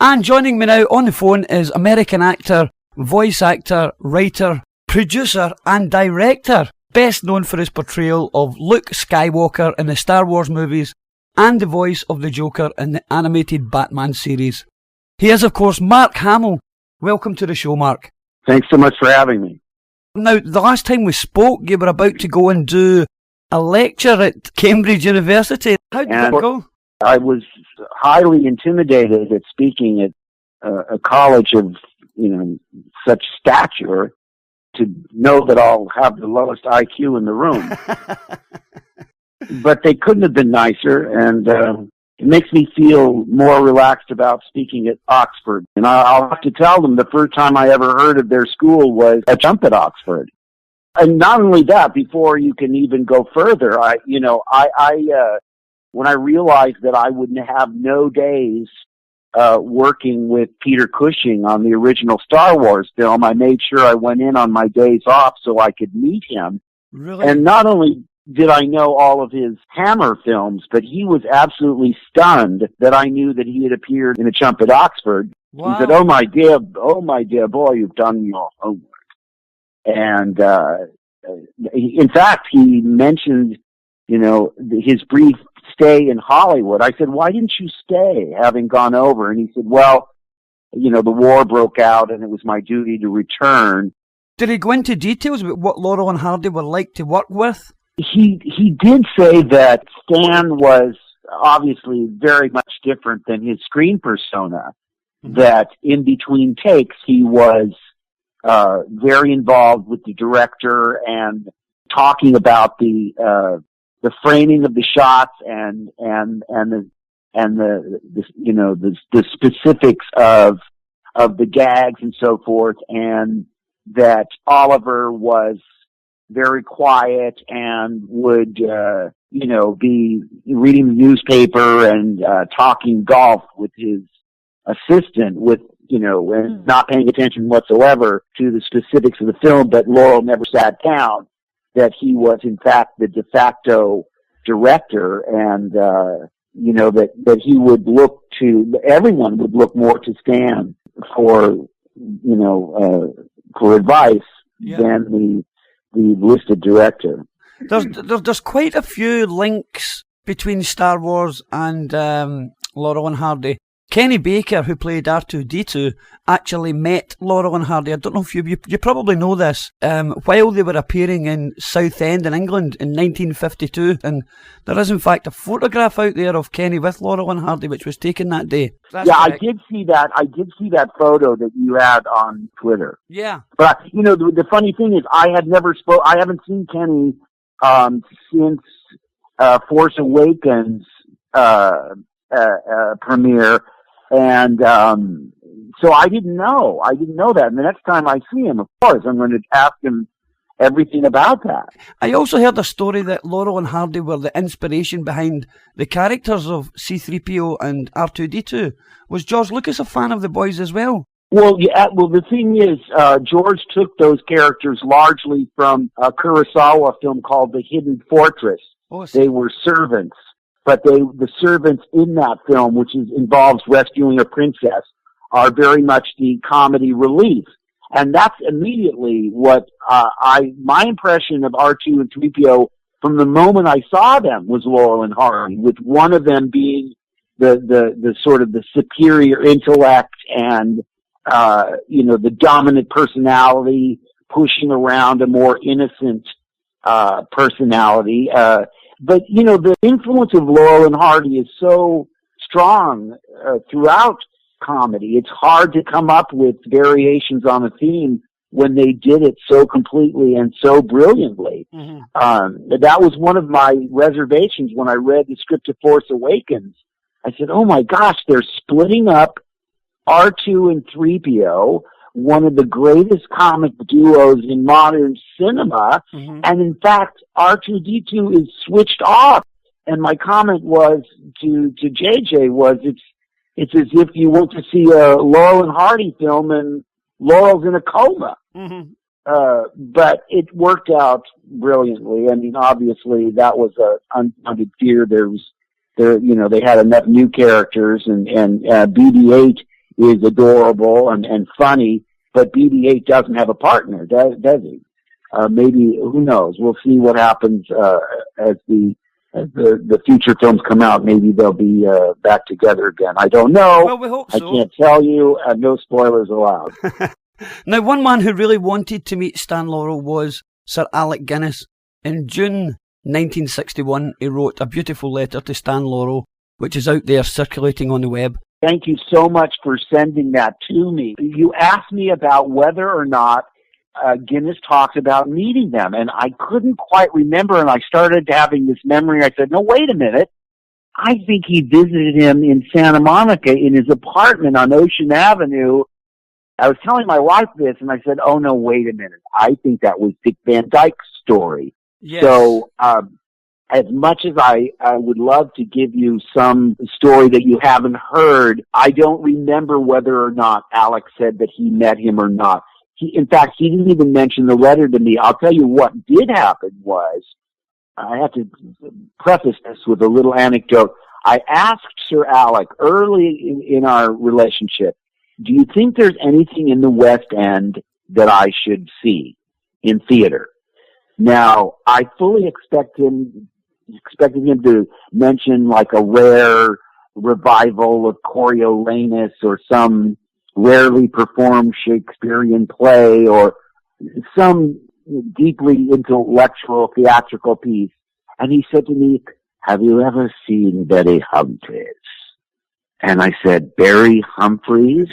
And joining me now on the phone is American actor, voice actor, writer, producer and director, best known for his portrayal of Luke Skywalker in the Star Wars movies and the voice of the Joker in the animated Batman series. He is, of course, Mark Hamill. Welcome to the show, Mark. Thanks so much for having me. Now, the last time we spoke, you were about to go and do a lecture at Cambridge University. How did that go? I was highly intimidated at speaking at a college of, such stature, to know that I'll have the lowest IQ in the room. But they couldn't have been nicer, and it makes me feel more relaxed about speaking at Oxford. And I'll have to tell them the first time I ever heard of their school was a jump at Oxford. And not only that, before you can even go further, when I realized that I would have no days working with Peter Cushing on the original Star Wars film, I made sure I went in on my days off so I could meet him. Really? And not only did I know all of his Hammer films, but he was absolutely stunned that I knew that he had appeared in A Jump at Oxford. Wow. He said, oh my dear boy, you've done your homework. And in fact, he mentioned, his brief stay in Hollywood. I said, why didn't you stay, having gone over? And he said, well, the war broke out and it was my duty to return. Did he go into details about what Laurel and Hardy were like to work with? He did say that Stan was obviously very much different than his screen persona, that in between takes he was very involved with the director and talking about the framing of the shots and the specifics of the gags and so forth, and that Oliver was very quiet and would be reading the newspaper and talking golf with his assistant and not paying attention whatsoever to the specifics of the film, but Laurel never sat down, that he was in fact the de facto director, and that he would everyone would look more to Stan for advice than the listed director. There's quite a few links between Star Wars and Laurel and Hardy. Kenny Baker, who played R2-D2, actually met Laurel and Hardy. I don't know if you probably know this, while they were appearing in Southend in England in 1952. And there is, in fact, a photograph out there of Kenny with Laurel and Hardy, which was taken that day. That's correct. I did see that. I did see that photo that you had on Twitter. Yeah. But, the funny thing is, I haven't seen Kenny since Force Awakens premiere. And so I didn't know that. And the next time I see him, of course, I'm going to ask him everything about that. I also heard a story that Laurel and Hardy were the inspiration behind the characters of C-3PO and R2-D2. Was George Lucas a fan of the boys as well? Well, yeah. Well, the thing is, George took those characters largely from a Kurosawa film called The Hidden Fortress. Oh, they were servants. But the servants in that film, which involves rescuing a princess, are very much the comedy relief. And that's immediately what my impression of R2 and 3PO from the moment I saw them was Laurel and Hardy, with one of them being the sort of the superior intellect and the dominant personality pushing around a more innocent personality. But, the influence of Laurel and Hardy is so strong throughout comedy. It's hard to come up with variations on a theme when they did it so completely and so brilliantly. That was one of my reservations when I read the script of Force Awakens. I said, oh my gosh, they're splitting up R2 and 3PO, one of the greatest comic duos in modern cinema, and in fact, R2-D2 is switched off. And my comment was to JJ was, it's as if you went to see a Laurel and Hardy film and Laurel's in a coma. But it worked out brilliantly. I mean, obviously that was a unfounded fear. They had enough new characters, and BB-8 is adorable and funny, but BB-8 doesn't have a partner, does he? Maybe, who knows? We'll see what happens as the future films come out. Maybe they'll be back together again. I don't know. Well, we hope so. I can't tell you. No spoilers allowed. Now, one man who really wanted to meet Stan Laurel was Sir Alec Guinness. In June 1961, he wrote a beautiful letter to Stan Laurel, which is out there circulating on the web. Thank you so much for sending that to me. You asked me about whether or not Guinness talked about meeting them, and I couldn't quite remember, and I started having this memory. I said, no, wait a minute. I think he visited him in Santa Monica in his apartment on Ocean Avenue. I was telling my wife this, and I said, oh, no, wait a minute. I think that was Dick Van Dyke's story. Yes. So as much as I would love to give you some story that you haven't heard, I don't remember whether or not Alex said that he met him or not. In fact, he didn't even mention the letter to me. I'll tell you what did happen was, I have to preface this with a little anecdote. I asked Sir Alec early in our relationship, do you think there's anything in the West End that I should see in theater? Now, I fully expected him to mention like a rare revival of Coriolanus or some rarely performed Shakespearean play or some deeply intellectual theatrical piece. And he said to me, have you ever seen Barry Humphries? And I said, Barry Humphries?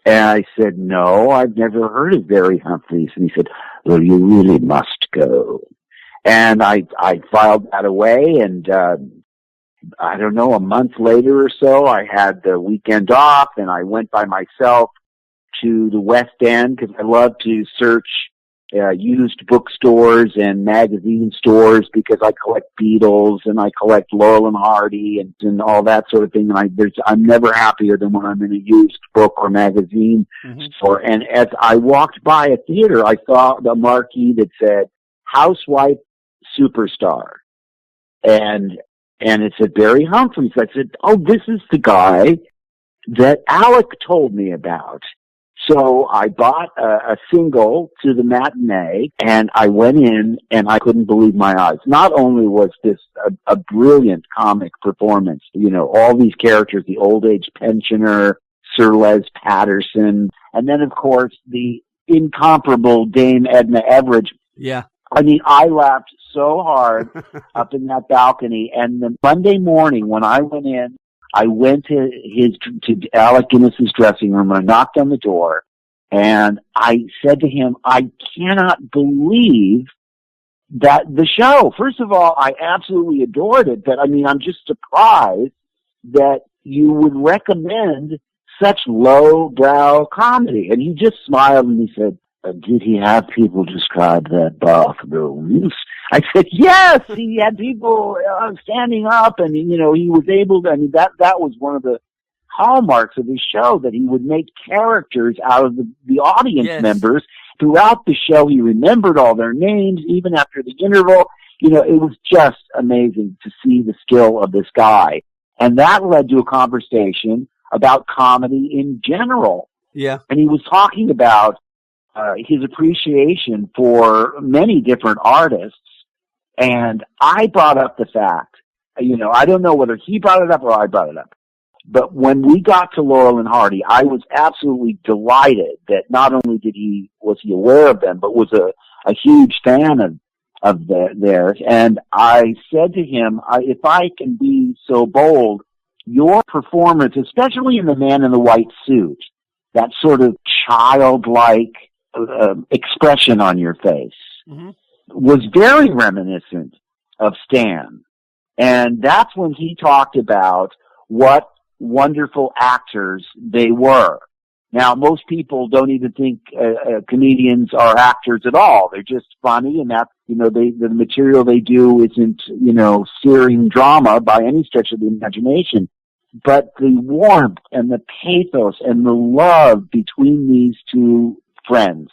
And I said, no, I've never heard of Barry Humphries. And he said, well, you really must go. And I filed that away, and I don't know, a month later or so, I had the weekend off, and I went by myself to the West End because I love to search used bookstores and magazine stores because I collect Beatles and I collect Laurel and Hardy and all that sort of thing. And I'm never happier than when I'm in a used book or magazine store. And as I walked by a theater, I saw the marquee that said Housewife Superstar. And it said Barry Humphries. I said, oh, this is the guy that Alec told me about. So I bought a single to the matinee, and I went in, and I couldn't believe my eyes. Not only was this a brilliant comic performance, you know, all these characters, the old age pensioner, Sir Les Patterson, and then, of course, the incomparable Dame Edna Everage. Yeah. I mean, I laughed so hard up in that balcony. And the Monday morning when I went in, I went to Alec Guinness's dressing room, and I knocked on the door, and I said to him, I cannot believe that the show, first of all, I absolutely adored it, but I mean, I'm just surprised that you would recommend such low-brow comedy. And he just smiled and he said, did he have people describe that bathroom? I said, yes, he had people standing up, and, you know, he was able to, I mean, that was one of the hallmarks of his show, that he would make characters out of the audience members. Throughout the show, he remembered all their names, even after the interval. You know, it was just amazing to see the skill of this guy. And that led to a conversation about comedy in general. Yeah. And he was talking about his appreciation for many different artists. And I brought up the fact, you know, I don't know whether he brought it up or I brought it up, but when we got to Laurel and Hardy, I was absolutely delighted that not only was he aware of them, but was a huge fan of theirs. And I said to him, if I can be so bold, your performance, especially in The Man in the White Suit, that sort of childlike expression on your face, was very reminiscent of Stan. And that's when he talked about what wonderful actors they were. Now, most people don't even think comedians are actors at all. They're just funny, and that's, you know, the material they do isn't, you know, searing drama by any stretch of the imagination. But the warmth and the pathos and the love between these two friends,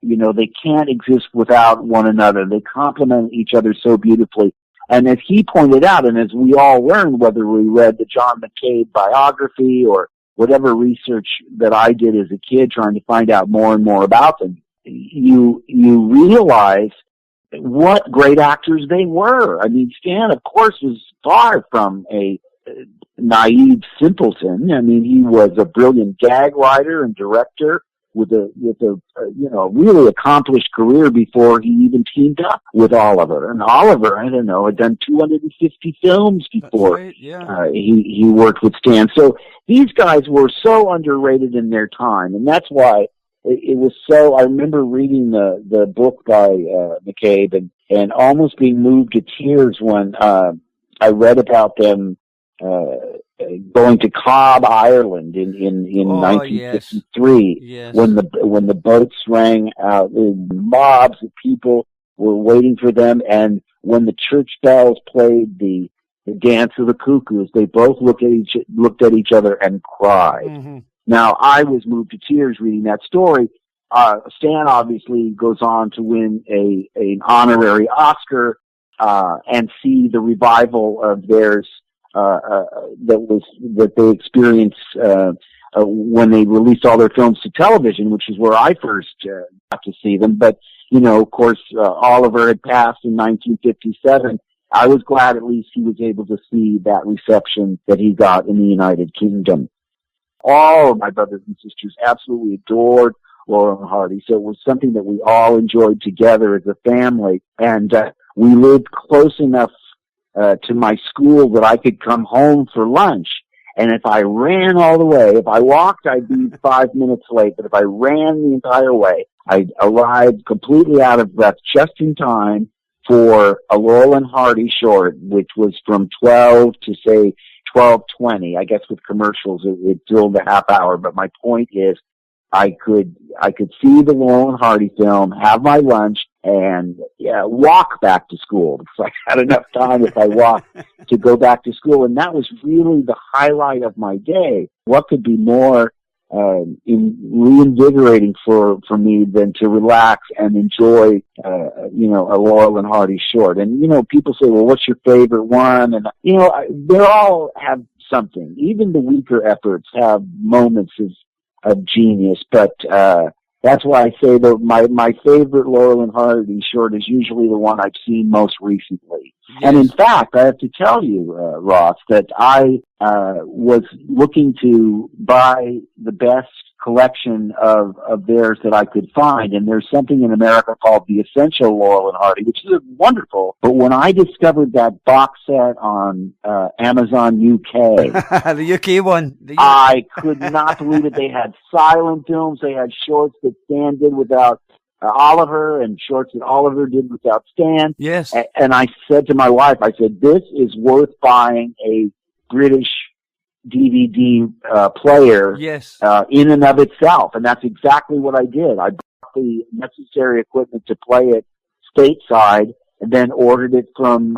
you know, they can't exist without one another. They complement each other so beautifully. And as he pointed out, and as we all learned, whether we read the John McCabe biography or whatever research that I did as a kid trying to find out more and more about them, you realize what great actors they were. I mean, Stan, of course, was far from a naive simpleton. I mean, he was a brilliant gag writer and director with a really accomplished career before he even teamed up with Oliver. And Oliver, I don't know, had done 250 films before he worked with Stan. So these guys were so underrated in their time, and that's why it was so. I remember reading the book by McCabe and almost being moved to tears when I read about them going to Cobb, Ireland in 1953, yes. when the boats rang out, mobs of people were waiting for them, and when the church bells played the Dance of the Cuckoos, they both looked at each other and cried. Mm-hmm. Now, I was moved to tears reading that story. Stan obviously goes on to win an honorary Oscar and see the revival of theirs that they experienced when they released all their films to television, which is where I first got to see them. But of course, Oliver had passed in 1957. I was glad at least he was able to see that reception that he got in the United Kingdom. All of my brothers and sisters absolutely adored Laurel and Hardy, so it was something that we all enjoyed together as a family. And we lived close enough to my school that I could come home for lunch. And if I ran all the way, if I walked, I'd be 5 minutes late. But if I ran the entire way, I'd arrive completely out of breath just in time for a Laurel and Hardy short, which was from 12 to say 12:20. I guess with commercials, it filled a half hour. But my point is, I could see the Laurel and Hardy film, have my lunch, and walk back to school because I had enough time if I walked to go back to school. And that was really the highlight of my day. What could be more reinvigorating for me than to relax and enjoy, a Laurel and Hardy short? And, people say, well, what's your favorite one? And, they all have something. Even the weaker efforts have moments of genius, but that's why I say that my favorite Laurel and Hardy short is usually the one I've seen most recently. Yes. And in fact, I have to tell you, Ross, that I was looking to buy the best collection of theirs that I could find, and there's something in America called the Essential Laurel and Hardy, which is wonderful. But when I discovered that box set on Amazon UK, the UK one, I could not believe it. They had silent films, they had shorts that Stan did without Oliver, and shorts that Oliver did without Stan. Yes. And I said to my wife, I said, this is worth buying a British DVD player, yes, in and of itself. And that's exactly what I did. I bought the necessary equipment to play it stateside, and then ordered it from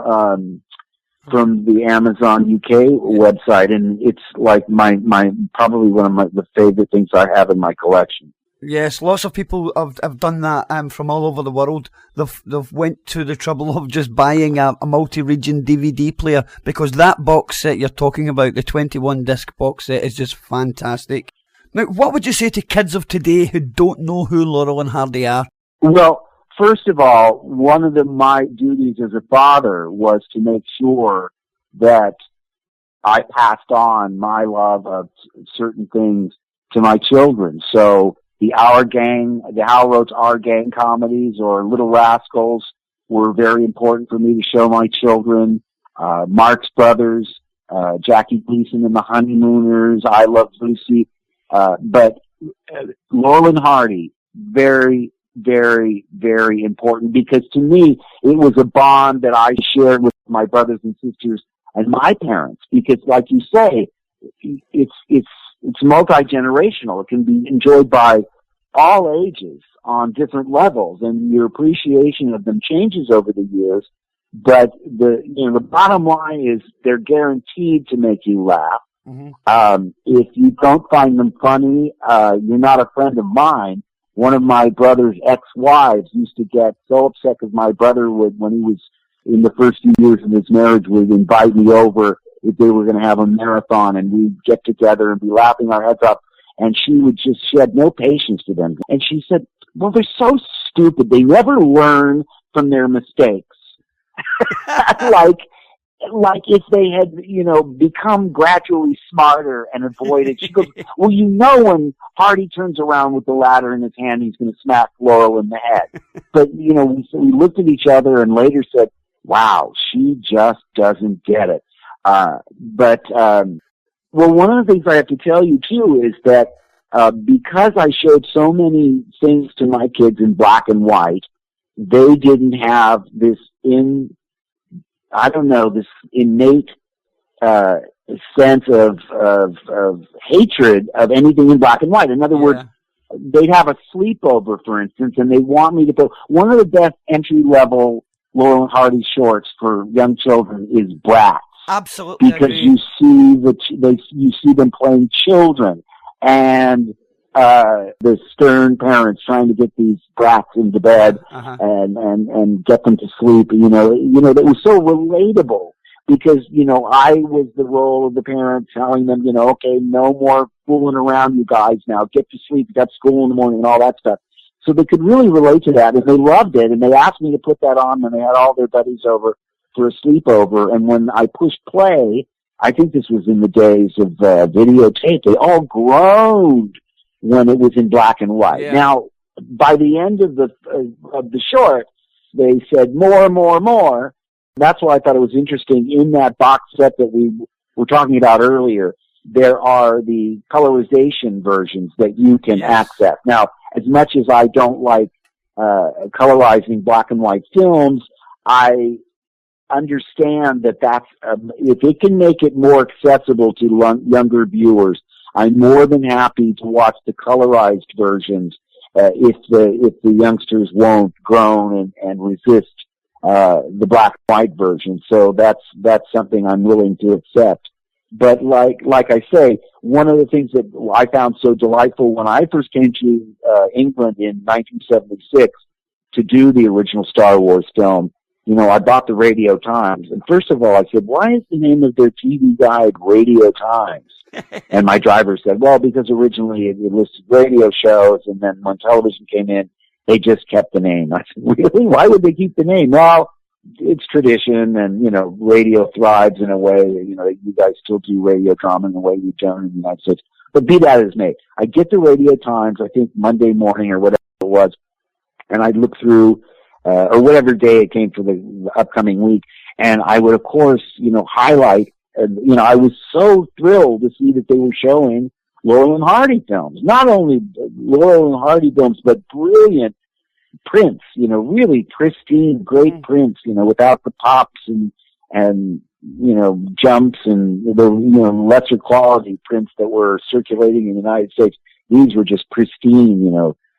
the Amazon UK website. And it's like my probably one of the favorite things I have in my collection. Yes, lots of people have done that from all over the world. They've went to the trouble of just buying a multi-region DVD player, because that box set you're talking about, the 21-disc box set, is just fantastic. Now, what would you say to kids of today who don't know who Laurel and Hardy are? Well, first of all, one of my duties as a father was to make sure that I passed on my love of certain things to my children. So the Hal Roach Our Gang comedies or Little Rascals were very important for me to show my children. Marx Brothers, Jackie Gleason and the Honeymooners, I Love Lucy. But Laurel and Hardy, very, very, very important, because to me, it was a bond that I shared with my brothers and sisters and my parents, because like you say, it's multi-generational. It can be enjoyed by all ages on different levels, and your appreciation of them changes over the years. But the bottom line is they're guaranteed to make you laugh. Mm-hmm. If you don't find them funny, you're not a friend of mine. One of my brother's ex-wives used to get so upset because my brother would, when he was in the first few years of his marriage, would invite me over if they were going to have a marathon, and we'd get together and be laughing our heads off. And she had no patience for them. And she said, well, they're so stupid. They never learn from their mistakes. like if they had, become gradually smarter and avoided. She goes, well, when Hardy turns around with the ladder in his hand, he's going to smack Laurel in the head. But, we looked at each other and later said, wow, she just doesn't get it. Well, one of the things I have to tell you, too, is that because I showed so many things to my kids in black and white, they didn't have this this innate sense of hatred of anything in black and white. In other words, they'd have a sleepover, for instance, and they want me to put one of the best entry-level Laurel and Hardy shorts for young children is Bratz. Absolutely, because you see them playing children, and the stern parents trying to get these brats into bed and get them to sleep. That was so relatable because I was the role of the parent telling them, okay, no more fooling around, you guys. Now get to sleep. You got school in the morning and all that stuff. So they could really relate to that, and they loved it. And they asked me to put that on when they had all their buddies over for a sleepover. And when I pushed play, I think this was in the days of videotape, they all groaned when it was in black and white. Yeah. Now, by the end of the short, they said more, more, more. That's why I thought it was interesting. In that box set that we were talking about earlier, there are the colorization versions that you can access. Now, as much as I don't like colorizing black and white films, I understand that's if it can make it more accessible to younger viewers, I'm more than happy to watch the colorized versions if the youngsters won't groan and resist the black and white version. So that's something I'm willing to accept. But like I say, one of the things that I found so delightful when I first came to England in 1976 to do the original Star Wars film, I bought the Radio Times. And first of all, I said, why is the name of their TV guide Radio Times? And my driver said, well, because originally it listed radio shows, and then when television came in, they just kept the name. I said, really? Why would they keep the name? Well, it's tradition, and, radio thrives in a way, you guys still do radio drama in the way we've done in the United States. But be that as it may, I get the Radio Times, I think Monday morning or whatever it was, and I'd look through, or whatever day it came for the upcoming week, and I would, of course, highlight, I was so thrilled to see that they were showing Laurel and Hardy films. Not only Laurel and Hardy films, but brilliant prints, really pristine, great prints, without the pops and jumps and the, lesser quality prints that were circulating in the United States. These were just pristine,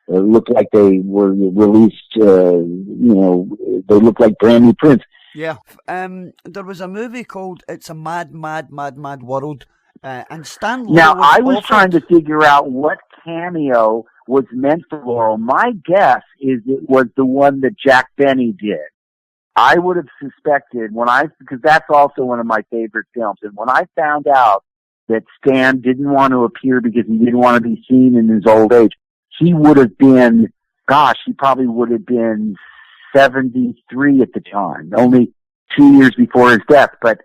it looked like they were released, they looked like brand new prints. Yeah. There was a movie called It's a Mad, Mad, Mad, Mad World, and Stan Laurel Now, I was trying to figure out what cameo was meant for Laurel. My guess is it was the one that Jack Benny did. I would have suspected because that's also one of my favorite films. And when I found out that Stan didn't want to appear because he didn't want to be seen in his old age, he would have been, he probably would have been 73 at the time, only 2 years before his death. But,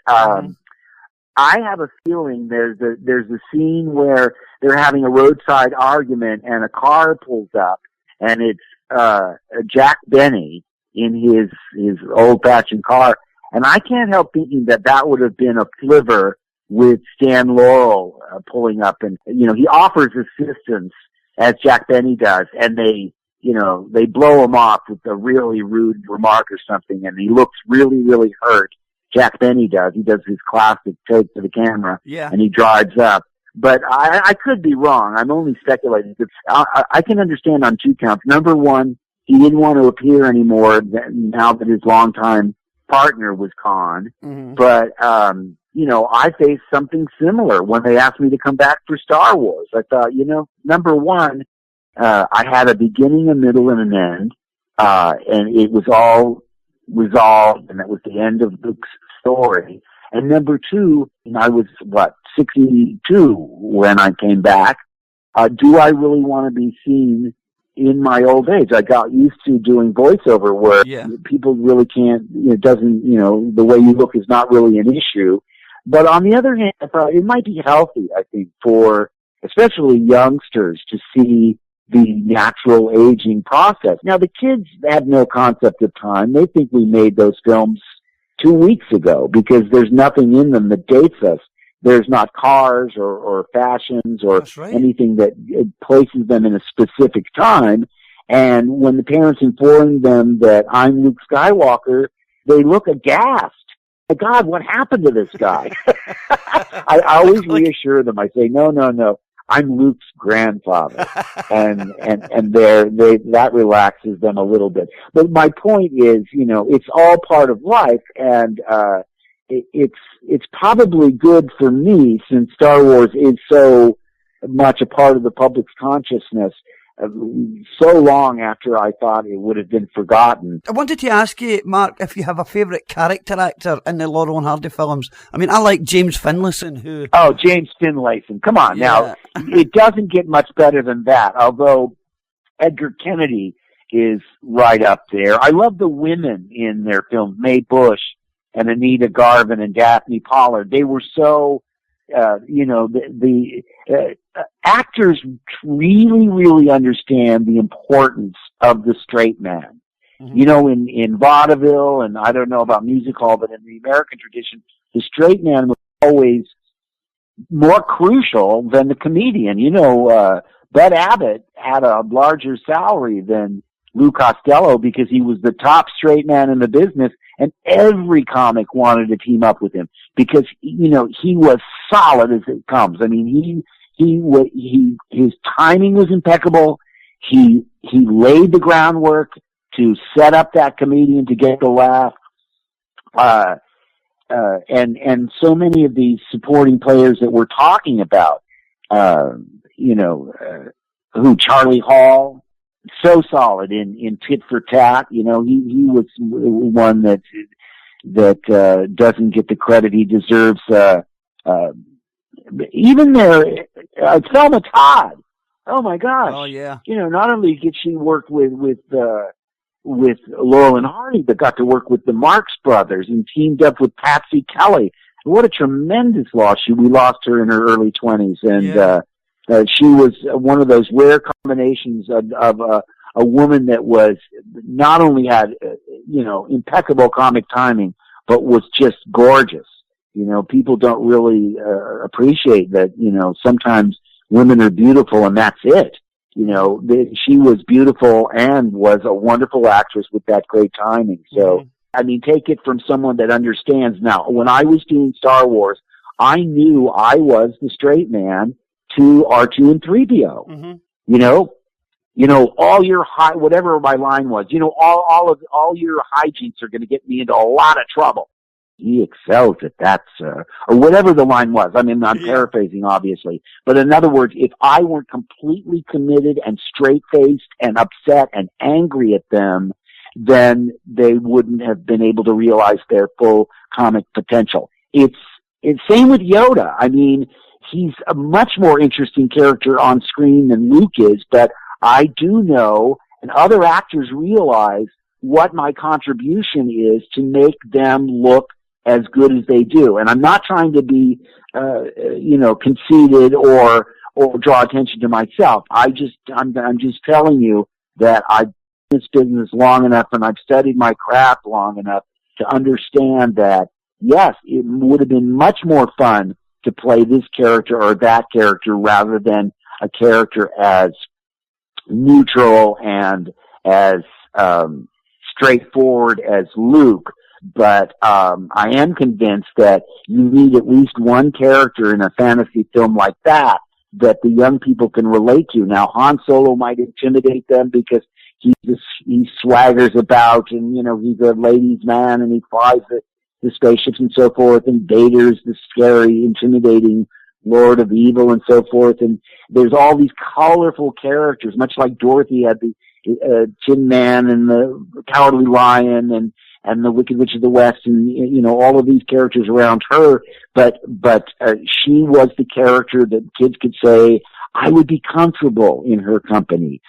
I have a feeling there's a scene where they're having a roadside argument and a car pulls up and it's Jack Benny in his old-fashioned car, and I can't help thinking that would have been a flivver with Stan Laurel pulling up, and he offers assistance as Jack Benny does, and they blow him off with a really rude remark or something, and he looks really, really hurt. Jack Benny does. He does his classic take to the camera, and he drives up. But I could be wrong. I'm only speculating. I can understand on two counts. Number one, he didn't want to appear anymore now that his longtime partner was Khan. Mm-hmm. But, I faced something similar when they asked me to come back for Star Wars. I thought, number one, I had a beginning, a middle, and an end, and it was all resolved, and that was the end of Luke's story. And number two, and I was, 62 when I came back. Do I really want to be seen in my old age? I got used to doing voiceover where people really can't, the way you look is not really an issue. But on the other hand, I thought it might be healthy, I think, for especially youngsters to see the natural aging process. Now, the kids have no concept of time. They think we made those films 2 weeks ago because there's nothing in them that dates us. There's not cars or fashions or anything that places them in a specific time. And when the parents inform them that I'm Luke Skywalker, they look aghast. My God, what happened to this guy? I always reassure them. I say, no. I'm Luke's grandfather. And that relaxes them a little bit. But my point is, it's all part of life, and it's probably good for me, since Star Wars is so much a part of the public's consciousness, so long after I thought it would have been forgotten. I wanted to ask you, Mark, if you have a favourite character actor in the Laurel and Hardy films. I mean, I like James Finlayson, who... Oh, James Finlayson. Come on, now. It doesn't get much better than that, although Edgar Kennedy is right up there. I love the women in their films, Mae Bush and Anita Garvin and Daphne Pollard. They were so... the actors really, really understand the importance of the straight man. Mm-hmm. In vaudeville, and I don't know about music hall, but in the American tradition, the straight man was always more crucial than the comedian. Bud Abbott had a larger salary than Lou Costello because he was the top straight man in the business, and every comic wanted to team up with him because, he was solid as it comes. I mean, his timing was impeccable. He laid the groundwork to set up that comedian to get the laugh. And so many of these supporting players that we're talking about, Charlie Hall, so solid in Tit for Tat. He was one that doesn't get the credit he deserves. Even there, Thelma Todd. Oh my gosh! Oh yeah. Not only did she work with Laurel and Hardy, but got to work with the Marx Brothers and teamed up with Patsy Kelly. What a tremendous loss! We lost her in her early 20s, and she was one of those rare combinations of a woman that was not only had impeccable comic timing, but was just gorgeous. People don't really appreciate that. Sometimes women are beautiful, and that's it. She was beautiful and was a wonderful actress with that great timing. So, I mean, take it from someone that understands. Now, when I was doing Star Wars, I knew I was the straight man to R2 and 3PO. Mm-hmm. All your whatever my line was, all your hijinks are going to get me into a lot of trouble. He excels at that, sir. Or whatever the line was. I mean, I'm paraphrasing, obviously. But in other words, if I weren't completely committed and straight-faced and upset and angry at them, then they wouldn't have been able to realize their full comic potential. It's same with Yoda. I mean, he's a much more interesting character on screen than Luke is, but I do know, and other actors realize, what my contribution is to make them look as good as they do. And I'm not trying to be, conceited or draw attention to myself. I'm just telling you that I've been in this business long enough and I've studied my craft long enough to understand that, yes, it would have been much more fun to play this character or that character rather than a character as neutral and as straightforward as Luke. But I am convinced that you need at least one character in a fantasy film like that the young people can relate to. Now, Han Solo might intimidate them because he swaggers about and, he's a ladies' man and he flies the spaceships and so forth, and Vader's the scary, intimidating Lord of Evil and so forth. And there's all these colorful characters, much like Dorothy had the Tin Man and the Cowardly Lion, and the Wicked Witch of the West, and all of these characters around her. But she was the character that kids could say, I would be comfortable in her company,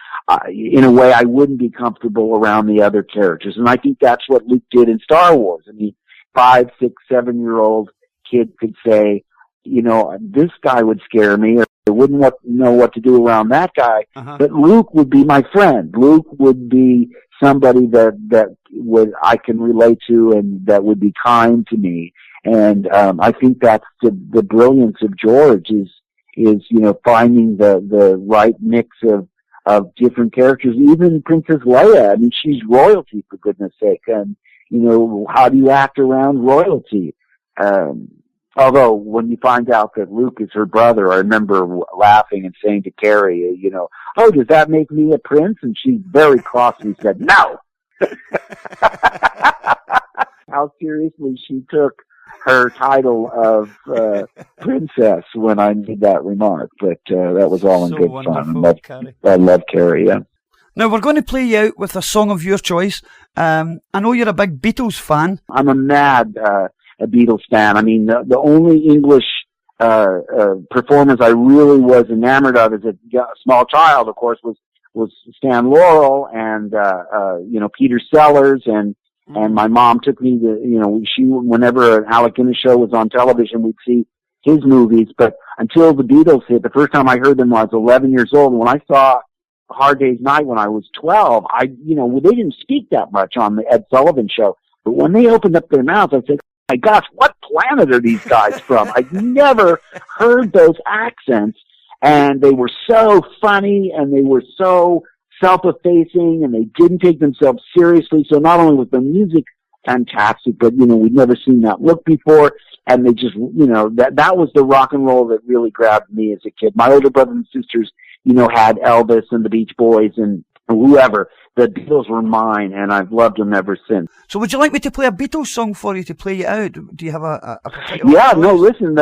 in a way I wouldn't be comfortable around the other characters. And I think that's what Luke did in Star Wars. I mean, 5, 6, 7-year-old kid could say, this guy would scare me, or I wouldn't know what to do around that guy. Uh-huh. But Luke would be my friend. Luke would be somebody that I can relate to and that would be kind to me. And I think that's the brilliance of George is finding the right mix of different characters. Even Princess Leia, I mean, she's royalty, for goodness sake. And how do you act around royalty? Although when you find out that Luke is her brother, I remember laughing and saying to Carrie, oh, does that make me a prince? And she very crossly said, no. How seriously she took her title of princess when I made that remark. But that was all in good fun. I love Carrie, yeah. Now, we're going to play you out with a song of your choice. I know you're a big Beatles fan. I'm a mad a Beatles fan. I mean, the only English performance I really was enamored of as a small child, of course, was Stan Laurel and Peter Sellers, and my mom took me to whenever an Alec Guinness show was on television, we'd see his movies. But until the Beatles hit, the first time I heard them when I was 11 years old. And when I saw A Hard Day's Night when I was 12, they didn't speak that much on the Ed Sullivan Show. But when they opened up their mouths, I said, my gosh, what planet are these guys from? I'd never heard those accents, and they were so funny, and they were so self-effacing, and they didn't take themselves seriously. So not only was the music fantastic, but, we'd never seen that look before, and they just, that was the rock and roll that really grabbed me as a kid. My older brothers and sisters, had Elvis and the Beach Boys and whoever. The Beatles were mine, and I've loved them ever since. So would you like me to play a Beatles song for you to play you out? Do you have a particular Yeah, no, listen,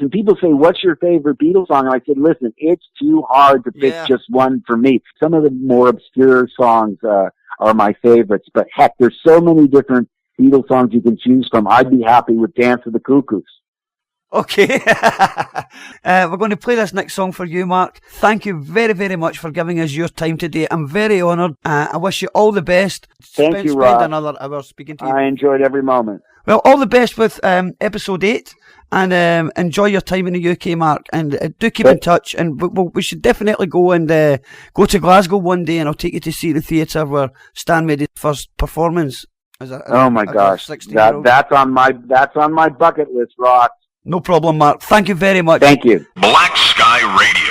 people say, what's your favorite Beatles song? And I said, listen, it's too hard to pick just one for me. Some of the more obscure songs are my favorites, but heck, there's so many different Beatles songs you can choose from. I'd be happy with Dance of the Cuckoos. Okay. We're going to play this next song for you, Mark. Thank you very, very much for giving us your time today. I'm very honoured. I wish you all the best. Thank you, Rob. Spend another hour speaking to you. I enjoyed every moment. Well, all the best with episode 8, and enjoy your time in the UK, Mark. And do keep in touch. And we should definitely go to Glasgow one day, and I'll take you to see the theatre where Stan made his first performance. Oh my gosh, that's on my bucket list, Ross. No problem, Mark. Thank you very much. Thank you. Black Sky Radio.